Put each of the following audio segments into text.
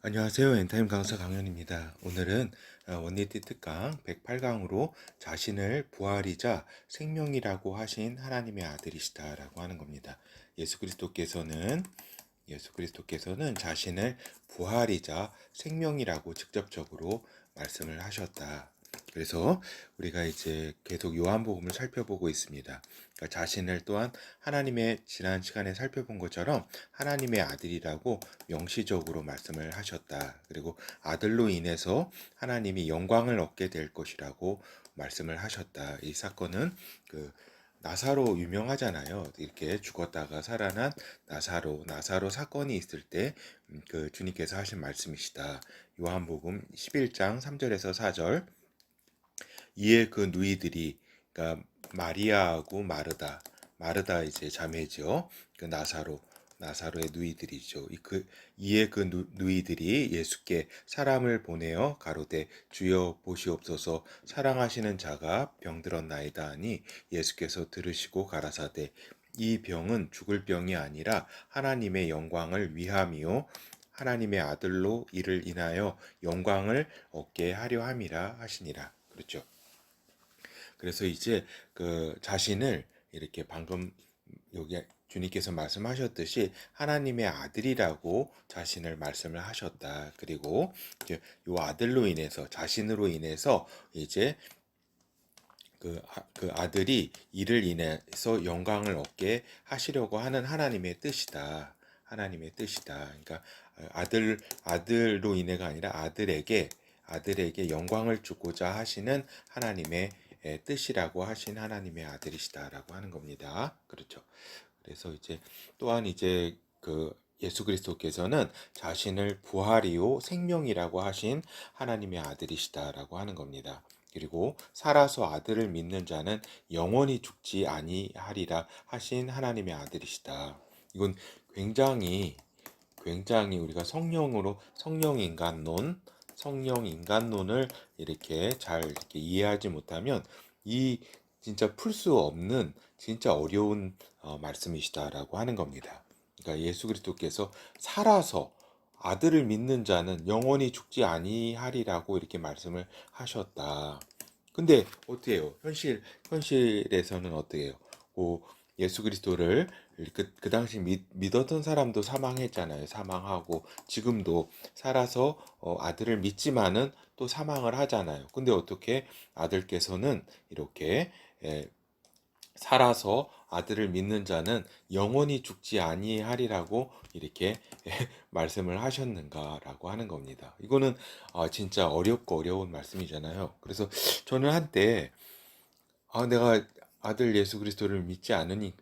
안녕하세요. 엔타임 강사 강연입니다. 오늘은 원리티 특강 108강으로 자신을 부활이자 생명이라고 하신 하나님의 아들이시다라고 하는 겁니다. 예수 그리스도께서는 자신을 부활이자 생명이라고 직접적으로 말씀을 하셨다. 그래서 우리가 이제 계속 요한복음을 살펴보고 있습니다. 그러니까 자신을 또한 하나님의 지난 시간에 살펴본 것처럼 하나님의 아들이라고 명시적으로 말씀을 하셨다. 그리고 아들로 인해서 하나님이 영광을 얻게 될 것이라고 말씀을 하셨다. 이 사건은 나사로 유명하잖아요. 이렇게 죽었다가 살아난 나사로 사건이 있을 때 주님께서 하신 말씀이시다. 요한복음 11장 3절에서 4절. 이에 그 누이들이, 그러니까 마리아하고 마르다 이제 자매죠. 나사로의 누이들이죠. 이에 그 누이들이 예수께 사람을 보내어 가로되 주여 보시옵소서 사랑하시는 자가 병들었나이다 하니 예수께서 들으시고 가라사대 이 병은 죽을 병이 아니라 하나님의 영광을 위함이요 하나님의 아들로 이를 인하여 영광을 얻게 하려 함이라 하시니라. 그렇죠. 그래서 이제 자신을 이렇게 방금 여기 주님께서 말씀하셨듯이 하나님의 아들이라고 자신을 말씀을 하셨다. 그리고 이제 요 아들로 인해서 자신으로 인해서 이제 그 아들이 이를 인해서 영광을 얻게 하시려고 하는 하나님의 뜻이다. 하나님의 뜻이다. 그러니까 아들로 인해가 아니라 아들에게 영광을 주고자 하시는 하나님의 뜻이라고 하신 하나님의 아들이시다라고 하는 겁니다. 그렇죠. 그래서 이제 또한 이제 예수 그리스도께서는 자신을 부활이요 생명이라고 하신 하나님의 아들이시다라고 하는 겁니다. 그리고 살아서 아들을 믿는 자는 영원히 죽지 아니하리라 하신 하나님의 아들이시다. 이건 굉장히 굉장히 우리가 성령 인간론을 이렇게 잘 이렇게 이해하지 못하면 이 진짜 풀 수 없는 진짜 어려운 말씀이시다라고 하는 겁니다. 그러니까 예수 그리스도께서 살아서 아들을 믿는 자는 영원히 죽지 아니하리라고 이렇게 말씀을 하셨다. 근데 어떻게 해요? 현실에서는 어떻게 해요? 예수 그리스도를 그 당시 믿었던 사람도 사망했잖아요. 사망하고 지금도 살아서 아들을 믿지만은 또 사망을 하잖아요. 근데 어떻게 아들께서는 이렇게 살아서 아들을 믿는 자는 영원히 죽지 아니하리라고 이렇게 말씀을 하셨는가라고 하는 겁니다. 이거는 진짜 어렵고 어려운 말씀이잖아요. 그래서 저는 한때 내가 아들 예수 그리스도를 믿지 않으니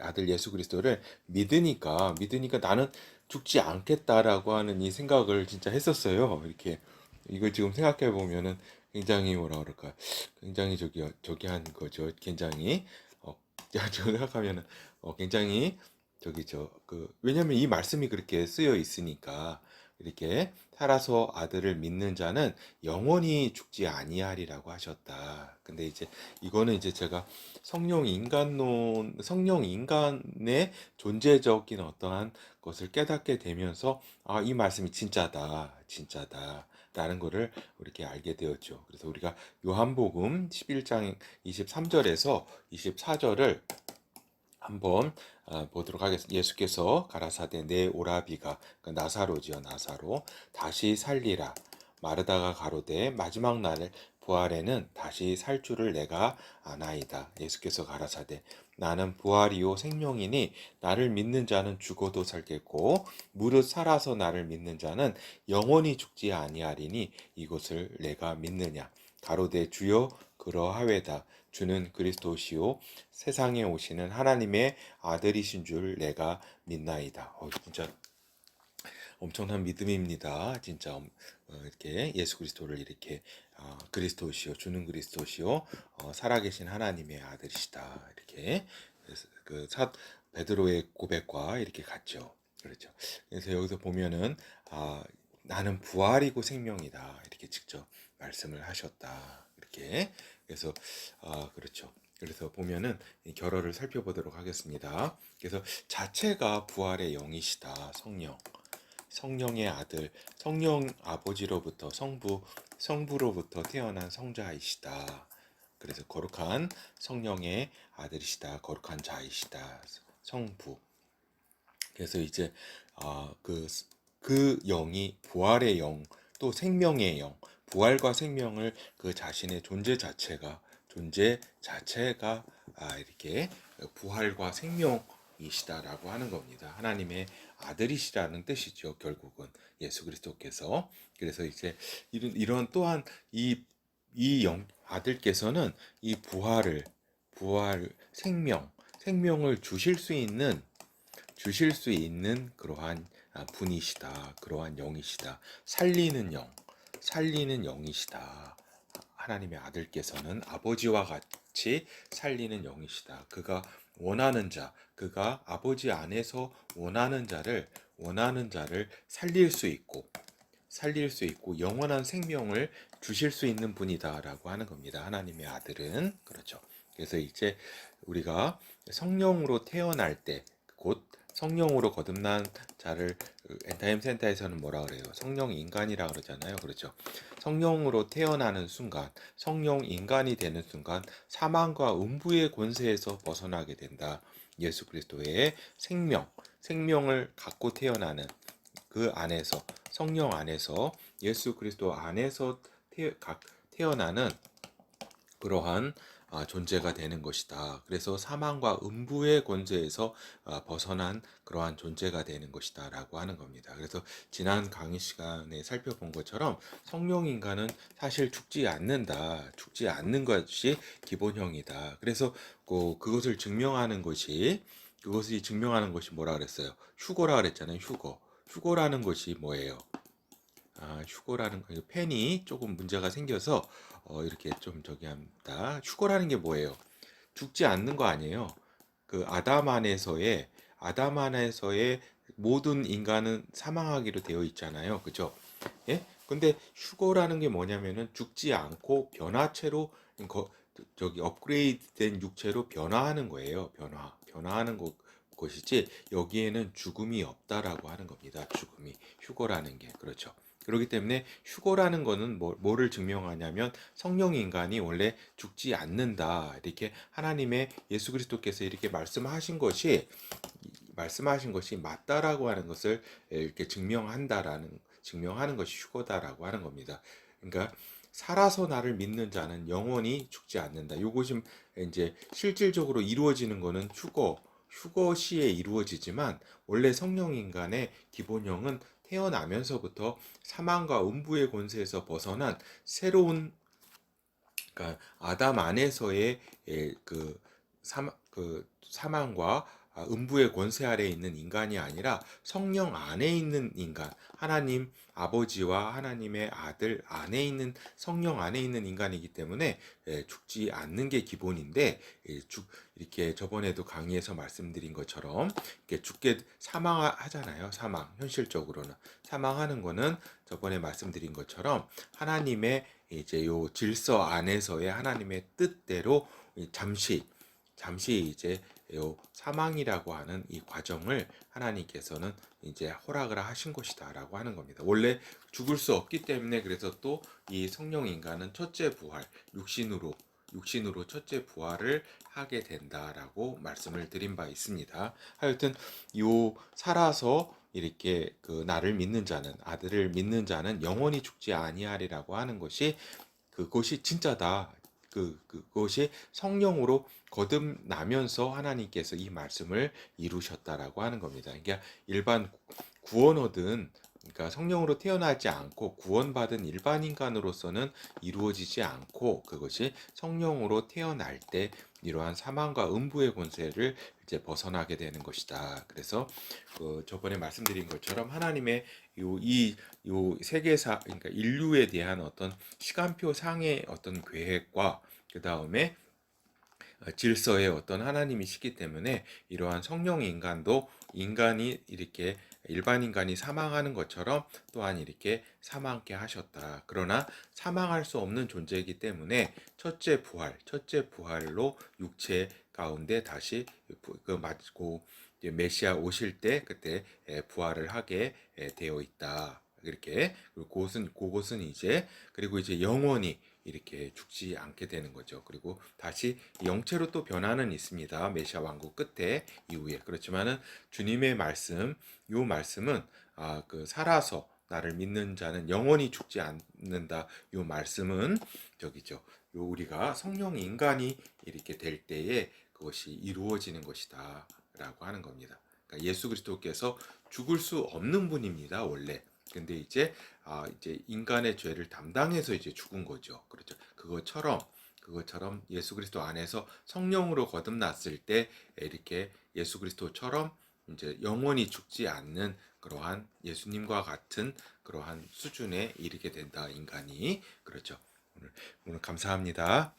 아들 예수 그리스도를 믿으니까 나는 죽지 않겠다라고 하는 이 생각을 진짜 했었어요. 이렇게 이걸 지금 생각해 보면은 굉장히 뭐라 그럴까, 굉장히 저기 한 거죠. 굉장히 지금 생각하면은 굉장히 왜냐면 이 말씀이 그렇게 쓰여 있으니까 이렇게 살아서 아들을 믿는 자는 영원히 죽지 아니하리라고 하셨다. 근데 이제 이거는 이제 제가 성령 인간의 존재적인 어떠한 것을 깨닫게 되면서 이 말씀이 진짜다라는 거를 이렇게 알게 되었죠. 그래서 우리가 요한복음 11장 23절에서 24절을 한번 보도록 하겠습니다. 예수께서 가라사대 내 오라비가 나사로지요 나사로 다시 살리라. 마르다가 가로되 마지막 날 부활에는 다시 살 줄을 내가 아나이다. 예수께서 가라사대 나는 부활이요 생명이니 나를 믿는 자는 죽어도 살겠고 무릇 살아서 나를 믿는 자는 영원히 죽지 아니하리니 이것을 내가 믿느냐. 가로되 주여 그러하외다. 주는 그리스도시요 세상에 오시는 하나님의 아들이신 줄 내가 믿나이다. 진짜 엄청난 믿음입니다. 진짜 이렇게 예수 그리스도를 이렇게 그리스도시요 주는 그리스도시요 살아계신 하나님의 아들이시다. 이렇게 베드로의 고백과 이렇게 같죠. 그렇죠. 그래서 여기서 보면은 나는 부활이고 생명이다. 이렇게 직접 말씀을 하셨다. 이렇게 그래서 그렇죠. 그래서 보면은 이 결어를 살펴보도록 하겠습니다. 그래서 자체가 부활의 영이시다. 성령. 성령의 아들, 성령 아버지로부터 성부로부터 태어난 성자이시다. 그래서 거룩한 성령의 아들이시다. 거룩한 자이시다. 성부. 그래서 이제 그 영이 부활의 영, 또 생명의 영, 부활과 생명을 그 자신의 존재 자체가 이렇게 부활과 생명이시다라고 하는 겁니다. 하나님의 아들이시라는 뜻이죠. 결국은 예수 그리스도께서. 그래서 이제 이런 또한 이 아들께서는 이 부활 생명을 주실 수 있는 그러한 분이시다. 그러한 영이시다. 살리는 영이시다. 하나님의 아들께서는 아버지와 같이 살리는 영이시다. 그가 아버지 안에서 원하는 자를 살릴 수 있고 영원한 생명을 주실 수 있는 분이다라고 하는 겁니다. 하나님의 아들은 그렇죠. 그래서 이제 우리가 성령으로 태어날 때 곧 성령으로 거듭난 자를 엔타임 센터에서는 뭐라 그래요? 성령 인간이라 그러잖아요. 그렇죠. 성령으로 태어나는 순간, 성령 인간이 되는 순간 사망과 음부의 권세에서 벗어나게 된다. 예수 그리스도의 생명을 갖고 태어나는 그 안에서 성령 안에서 예수 그리스도 안에서 태어나는 그러한 존재가 되는 것이다. 그래서 사망과 음부의 권세에서 벗어난 그러한 존재가 되는 것이다 라고 하는 겁니다. 그래서 지난 강의 시간에 살펴본 것처럼 성령 인간은 사실 죽지 않는 것이 기본형이다. 그래서 그것이 증명하는 것이 뭐라 그랬어요? 휴거라 그랬잖아요. 휴거라는 것이 뭐예요? 휴거라는 펜이 조금 문제가 생겨서 이렇게 좀 저기 합니다. 휴거라는 게 뭐예요? 죽지 않는 거 아니에요. 그 아담 안에서의 모든 인간은 사망하기로 되어 있잖아요. 그죠? 예? 근데 휴거라는 게 뭐냐면은 죽지 않고 저기 업그레이드된 육체로 변화하는 거예요. 변화하는 것이지 여기에는 죽음이 없다라고 하는 겁니다. 휴거라는 게 그렇죠. 그렇기 때문에 휴거라는 거는 뭐를 증명하냐면 성령 인간이 원래 죽지 않는다. 이렇게 하나님의 예수 그리스도께서 이렇게 말씀하신 것이 맞다라고 하는 것을 이렇게 증명하는 것이 휴거다라고 하는 겁니다. 그러니까 살아서 나를 믿는 자는 영원히 죽지 않는다. 이것이 이제 실질적으로 이루어지는 것은 휴거 시에 이루어지지만 원래 성령 인간의 기본형은 태어나면서부터 사망과 음부의 권세에서 벗어난 새로운 그러니까 아담 안에서의 그 사망과 음부의 권세 아래에 있는 인간이 아니라 성령 안에 있는 인간, 하나님 아버지와 하나님의 아들 안에 있는 성령 안에 있는 인간이기 때문에 죽지 않는 게 기본인데 이렇게 저번에도 강의에서 말씀드린 것처럼 이렇게 죽게 사망하잖아요. 현실적으로는 사망하는 거는 저번에 말씀드린 것처럼 하나님의 이제 요 질서 안에서의 하나님의 뜻대로 잠시 이제 요 사망이라고 하는 이 과정을 하나님께서는 이제 허락을 하신 것이다라고 하는 겁니다. 원래 죽을 수 없기 때문에 그래서 또 이 성령 인간은 첫째 부활, 육신으로 첫째 부활을 하게 된다라고 말씀을 드린 바 있습니다. 하여튼 요 살아서 이렇게 그 나를 믿는 자는 아들을 믿는 자는 영원히 죽지 아니하리라고 하는 것이 그것이 진짜다. 그것이 성령으로 거듭나면서 하나님께서 이 말씀을 이루셨다라고 하는 겁니다. 그러니까 일반 구원 얻은 그러니까 성령으로 태어나지 않고 구원받은 일반 인간으로서는 이루어지지 않고 그것이 성령으로 태어날 때 이러한 사망과 음부의 권세를 이제 벗어나게 되는 것이다. 그래서 저번에 말씀드린 것처럼 하나님의 요 세계사 그러니까 인류에 대한 어떤 시간표 상의 어떤 계획과 그 다음에 질서의 어떤 하나님이시기 때문에 이러한 성령 인간이 이렇게 일반 인간이 사망하는 것처럼 또한 이렇게 사망케 하셨다. 그러나 사망할 수 없는 존재이기 때문에 첫째 부활로 육체 가운데 다시 맞고 이제 메시아 오실 때 그때 부활을 하게 되어 있다. 이렇게 그리고 그곳은 이제 그리고 이제 영원히 이렇게 죽지 않게 되는 거죠. 그리고 다시 영체로 또 변화는 있습니다. 메시아 왕국 끝에 이후에 그렇지만은 주님의 말씀, 요 말씀은 그 살아서 나를 믿는 자는 영원히 죽지 않는다. 요 말씀은 저기죠. 요 우리가 성령 인간이 이렇게 될 때에 그것이 이루어지는 것이다라고 하는 겁니다. 그러니까 예수 그리스도께서 죽을 수 없는 분입니다, 원래. 근데 이제 인간의 죄를 담당해서 이제 죽은 거죠. 그렇죠. 그것처럼 예수 그리스도 안에서 성령으로 거듭났을 때 이렇게 예수 그리스도처럼 이제 영원히 죽지 않는 그러한 예수님과 같은 그러한 수준에 이르게 된다, 인간이. 그렇죠. 오늘 감사합니다.